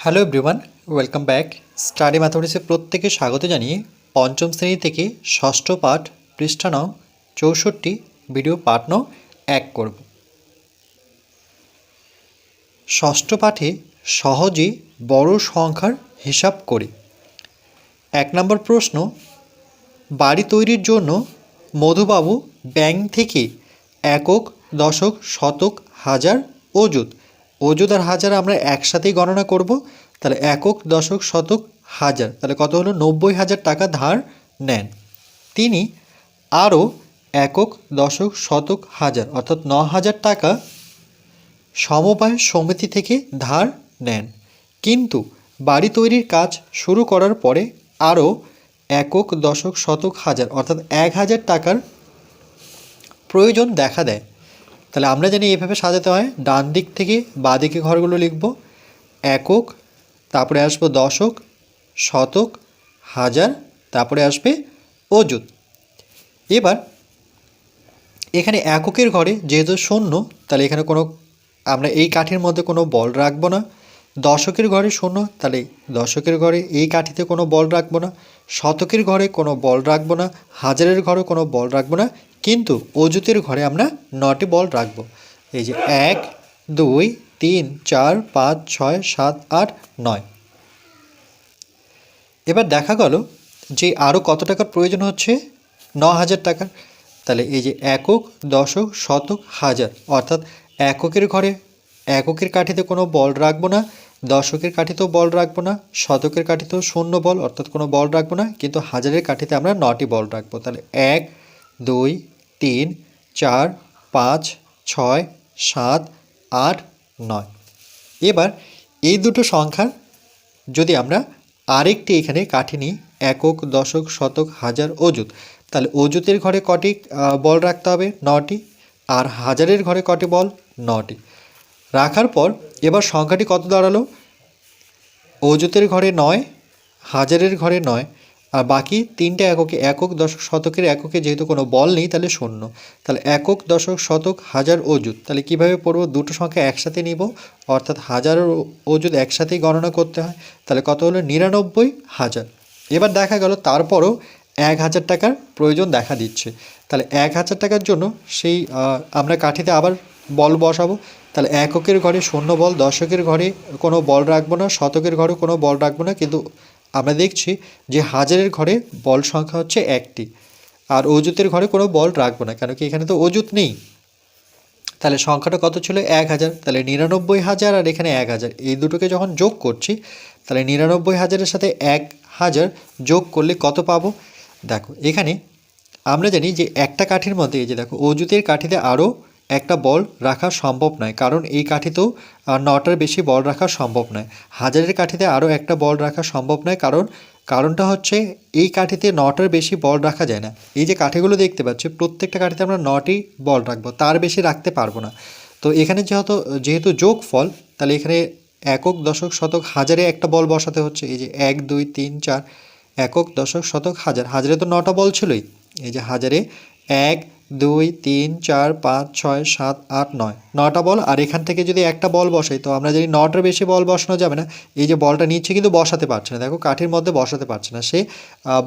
Hello everyone, welcome back. Study ম্যাথমেটিক্সে প্রত্যেকে স্বাগত জানিয়ে পঞ্চম শ্রেণী থেকে ষষ্ঠ পাঠ পৃষ্ঠা নং 64 ভিডিও পাঠ নং 1 করব। ষষ্ঠ পাঠে সহজে বড় সংখ্যার হিসাব করি। 1 নম্বর প্রশ্ন, বাড়ি তৈরির জন্য মধুবাবু ব্যাংক থেকে একক, দশক, শতক, হাজার, অযুত আর হাজার আমরা একসাথেই গণনা করব। তাহলে একক, দশক, শতক, হাজার, তাহলে কত হলো? 90,000 টাকা ধার নেন। তিনি আরও একক, দশক, শতক, হাজার অর্থাৎ 9,000 টাকা সমবায় সমিতি থেকে ধার নেন, কিন্তু বাড়ি তৈরির কাজ শুরু করার পরে আরও একক, দশক, শতক, হাজার অর্থাৎ 1,000 টাকার প্রয়োজন দেখা দেয়। তাহলে আমরা জানি এইভাবে সাজাতে হয়। ডান দিক থেকে বাঁ দিকে ঘরগুলো লিখব। একক, তারপরে আসবো দশক, শতক, হাজার, তারপরে আসবে অযুত। এবার এখানে এককের ঘরে যেহেতু শূন্য, তাহলে এখানে আমরা এই কাঠির মধ্যে কোনো বল রাখবো না। দশকের ঘরে শূন্য, তাহলে দশকের ঘরে এই কাঠিতে কোনো বল রাখবো না। শতকের ঘরে কোনো বল রাখবো না। হাজারের ঘরে কোনো বল রাখবো না, কিন্তু অযুতের ঘরে আমরা 9টি বল রাখবো। এই যে 1, 2, 3, 4, 5, 6, 7, 8, 9। এবার দেখা গেল যে আরও কত টাকার প্রয়োজন হচ্ছে? 9,000 টাকার। তাহলে এই যে একক, দশক, শতক, হাজার অর্থাৎ এককের ঘরে এককের কাঠিতে কোনো বল রাখবো না, দশকের কাঠিতেও বল রাখবো না, শতকের কাঠিতেও শূন্য বল অর্থাৎ কোনো বল রাখবো না, কিন্তু হাজারের কাঠিতে আমরা 9টি বল রাখবো। তাহলে 1, 2, 3, 4, 5, 6, 7, 8, 9। এবার এই দুটো সংখ্যার যদি আমরা আরেকটি এখানে কাঠি নিই, একক, দশক, শতক, হাজার, অযুত, তাহলে অযুতের ঘরে কটি বল রাখতে হবে? 9টি। আর হাজারের ঘরে কটি বল? 9টি। রাখার পর এবার সংখ্যাটি কত দাঁড়ালো? অযুতের ঘরে 9, হাজারের ঘরে 9, আর বাকি তিনটে এককে, একক, দশক, শতকের এককে যেহেতু কোনো বল নেই তাহলে শূন্য। তাহলে একক, দশক, শতক, হাজার, অযুত, তাহলে কীভাবে পড়ব? দুটো সংখ্যা একসাথে নিব, অর্থাৎ হাজার ও অযুত একসাথেই গণনা করতে হয়। তাহলে কত হলো? 99,000। এবার দেখা গেল তারপরও 1,000 টাকার প্রয়োজন দেখা দিচ্ছে। তাহলে 1,000 টাকার জন্য সেই আমরা কাঠিতে আবার বল বসাবো। তাহলে এককের ঘরে শূন্য বল, দশকের ঘরে কোনো বল রাখবো না, শতকের ঘরে কোনো বল রাখবো না, কিন্তু আমরা দেখছি যে হাজারের ঘরে বল সংখ্যা হচ্ছে 1টি, আর অযুতের ঘরে কোনো বল রাখবো না, কেন কি এখানে তো অযুত নেই। তাহলে সংখ্যাটা কত ছিল? 1,000। তাহলে 99,000 আর এখানে 1,000, এই দুটোকে যখন যোগ করছি, তাহলে 99,000-এর সাথে 1,000 যোগ করলে কত পাবো? দেখো এখানে আমরা জানি যে একটা কাঠির মধ্যে, এই যে দেখো, অযুতের কাঠিতে আরও একটা বল রাখা সম্ভব নয়, কারণ এই কাঠিতেও 9টার বেশি বল রাখা সম্ভব নয়। হাজারের কাঠিতে আরও একটা বল রাখা সম্ভব নয়, কারণটা হচ্ছে এই কাঠিতে 9টার বেশি বল রাখা যায় না। এই যে কাঠিগুলো দেখতে পাচ্ছি, প্রত্যেকটা কাঠিতে আমরা 9টি বল রাখবো, তার বেশি রাখতে পারবো না। তো এখানে যেহেতু যোগ ফল, তাহলে এখানে একক, দশক, শতক, হাজারে একটা বল বসাতে হচ্ছে। এই যে 1, 2, 3, 4, একক, দশক, শতক, হাজার, হাজারে তো 9টা বল ছিলই। এই যে হাজারে 1, 2, 3, 4, 5, 6, 7, 8, 9, 9টা বল। আর এখান থেকে যদি একটা বল বসাই, তো আমরা জানি 9টার বেশি বল বসানো যাবে না। এই যে বলটা নিচ্ছে কিন্তু বসাতে পারছে না, দেখো কাঠির মধ্যে বসাতে পারছে না, সে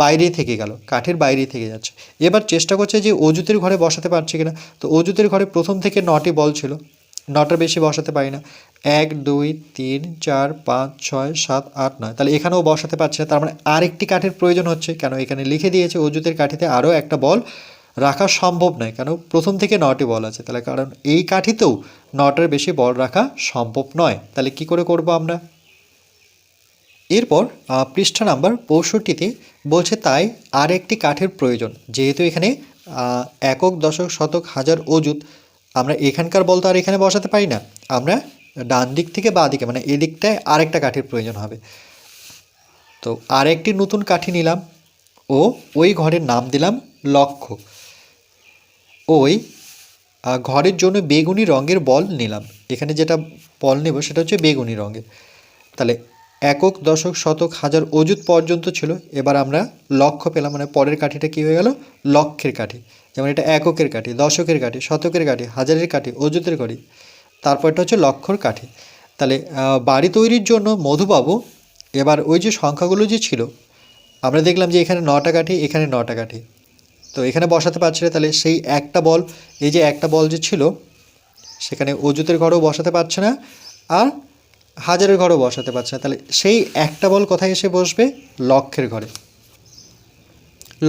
বাইরেই থেকে গেল, কাঠির বাইরেই থেকে যাচ্ছে। এবার চেষ্টা করছে যে অযুতের ঘরে বসাতে পারছে কিনা। তো অযুতের ঘরে প্রথম থেকে 9টি বল ছিল, 9টার বেশি বসাতে পারি না। 1, 2, 3, 4, 5, 6, 7, 8, 9, তাহলে এখানেও বসাতে পারছে না। তার মানে আরেকটি কাঠির প্রয়োজন হচ্ছে, কেন এখানে লিখে দিয়েছে অযুতের কাঠিতে আরও একটা বল রাখা সম্ভব নয়, কেন প্রথম থেকে 9টি বল আছে। তাহলে কারণ এই কাঠিতেও 9টার বেশি বল রাখা সম্ভব নয়। তাহলে কি করে করব আমরা? এরপর পৃষ্ঠা নাম্বার 65-তে বলছে তাই আর একটি কাঠের প্রয়োজন। যেহেতু এখানে একক, দশক, শতক, হাজার, অযুত, আমরা এখানকার বল তো আর এখানে বসাতে পারি না। আমরা ডান দিক থেকে বাঁ দিকে, মানে এদিকটায় আরেকটা কাঠির প্রয়োজন হবে। তো আরেকটি নতুন কাঠি নিলাম ও ওই ঘরের নাম দিলাম লক্ষ্য। ওই ঘরের জন্য বেগুনি রঙের বল নিলাম। এখানে যেটা বল নেব সেটা হচ্ছে বেগুনি রঙের। তাহলে একক, দশক, শতক, হাজার, অযুত পর্যন্ত ছিল। এবার আমরা লক্ষ্য পেলাম, মানে পরের কাঠিটা কী হয়ে গেল? লক্ষের কাঠি। যেমন এটা এককের কাঠি, দশকের কাঠি, শতকের কাঠি, হাজারের কাঠি, অযুতের কাঠি, তারপরটা হচ্ছে লক্ষর কাঠি। তাহলে বাড়ি তৈরির জন্য মধু পাবো। এবার ওই যে সংখ্যাগুলো যে ছিল, আমরা দেখলাম যে এখানে 9টা কাঠি, এখানে 9টা কাঠি, তো এখানে বসাতে পারছি না। তাহলে সেই একটা বল, এই যে একটা বল যে ছিল সেখানে অজুতের ঘরেও বসাতে পারছে না, আর হাজারের ঘরেও বসাতে পারছে না। তাহলে সেই একটা বল কোথায় এসে বসবে? লক্ষের ঘরে,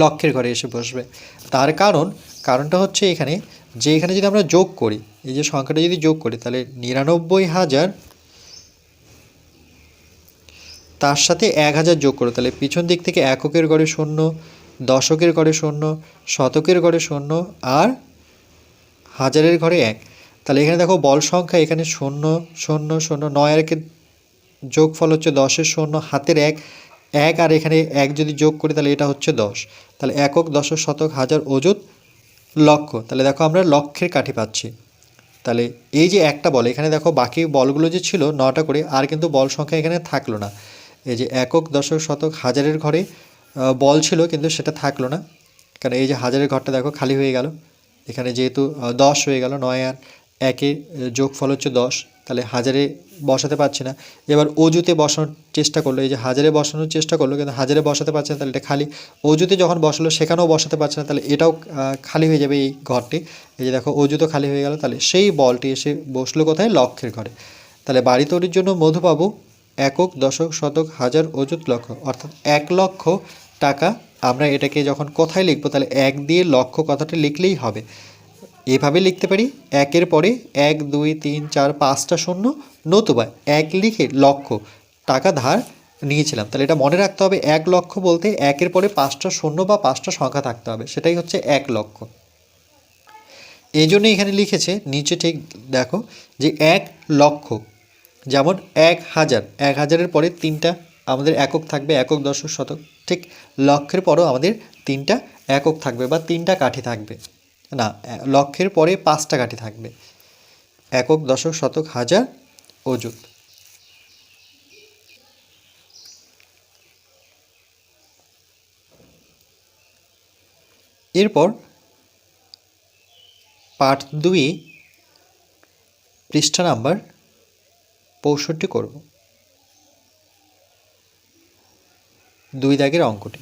লক্ষের ঘরে এসে বসবে। তার কারণটা হচ্ছে এখানে যে এখানে যদি আমরা যোগ করি, এই যে সংখ্যাটা যদি যোগ করি, তাহলে 99,000 তার সাথে 1000 যোগ করো, তাহলে পিছন দিক থেকে এককের ঘরে 0, দশকের ঘরে 0, শতকের ঘরে 0, আর হাজারের ঘরে 1। তাহলে এখানে দেখো বল সংখ্যা এখানে 0 0 0, 9 আর 1-এর যোগফল হচ্ছে 10-এর 0, হাতের 1 1, আর এখানে 1 যদি যোগ করি তাহলে এটা হচ্ছে 10। তাহলে একক, দশক, শতক, হাজার, অযুত, লক্ষ। তাহলে দেখো আমরা লক্ষের কাঠি পাচ্ছি। তাহলে এই যে একটা বল, এখানে দেখো বাকি বলগুলো যে ছিল 9টা করে, আর কিন্তু বল সংখ্যা এখানে থাকলো না। এই যে একক, দশক, শতক, হাজারের ঘরে বল ছিল কিন্তু সেটা থাকলো না, কারণ এই যে হাজারের ঘরটা দেখো খালি হয়ে গেল। এখানে যেহেতু 10 হয়ে গেল, 9 আর 1-এর যোগফল হচ্ছে 10, তাহলে হাজারে বসাতে পারছি না। এবার অজুতে বসানোর চেষ্টা করলো, এই যে হাজারে বসানোর চেষ্টা করলো কিন্তু হাজারে বসাতে পারছে না, তাহলে এটা খালি। অজুতে যখন বসালো সেখানেও বসাতে পারছে না, তাহলে এটাও খালি হয়ে যাবে এই ঘরটি। এই যে দেখো অজুতো খালি হয়ে গেল, তাহলে সেই বলটি এসে বসলো কোথায়? লক্ষের ঘরে। তাহলে বাড়ি তৈরির জন্য মধু পাবো একক, দশক, শতক, হাজার, অযুত, লক্ষ, অর্থাৎ 1 লক্ষ টাকা। আমরা এটাকে যখন কোথায় লিখবো, তাহলে 1 দিয়ে লক্ষ কথাটা লিখলেই হবে। এভাবে লিখতে পারি, 1-এর পরে 1 2 3 4 5টা শূন্য, নতুবা 1 লিখে লক্ষ টাকা ধার নিয়েছিলাম। তাহলে এটা মনে রাখতে হবে, 1 লক্ষ বলতে 1-এর পরে 5টা শূন্য বা 5টা সংখ্যা থাকতে হবে, সেটাই হচ্ছে 1 লক্ষ। এই জন্য এখানে লিখেছে নিচে, ঠিক দেখো যে 1 লক্ষ, যেমন 1000, 1000-এর পরে 3টা আমাদের একক থাকবে, একক, দশক, শতক। ঠিক লক্ষের পরেও আমাদের 3টা একক থাকবে বা 3টা কাঠি থাকবে না, লক্ষের পরে 5টা কাঠি থাকবে, একক, দশক, শতক, হাজার, অযুত। এরপর পার্ট 2 পৃষ্ঠা নাম্বার 65 করব, 2 দাগের অঙ্কটি।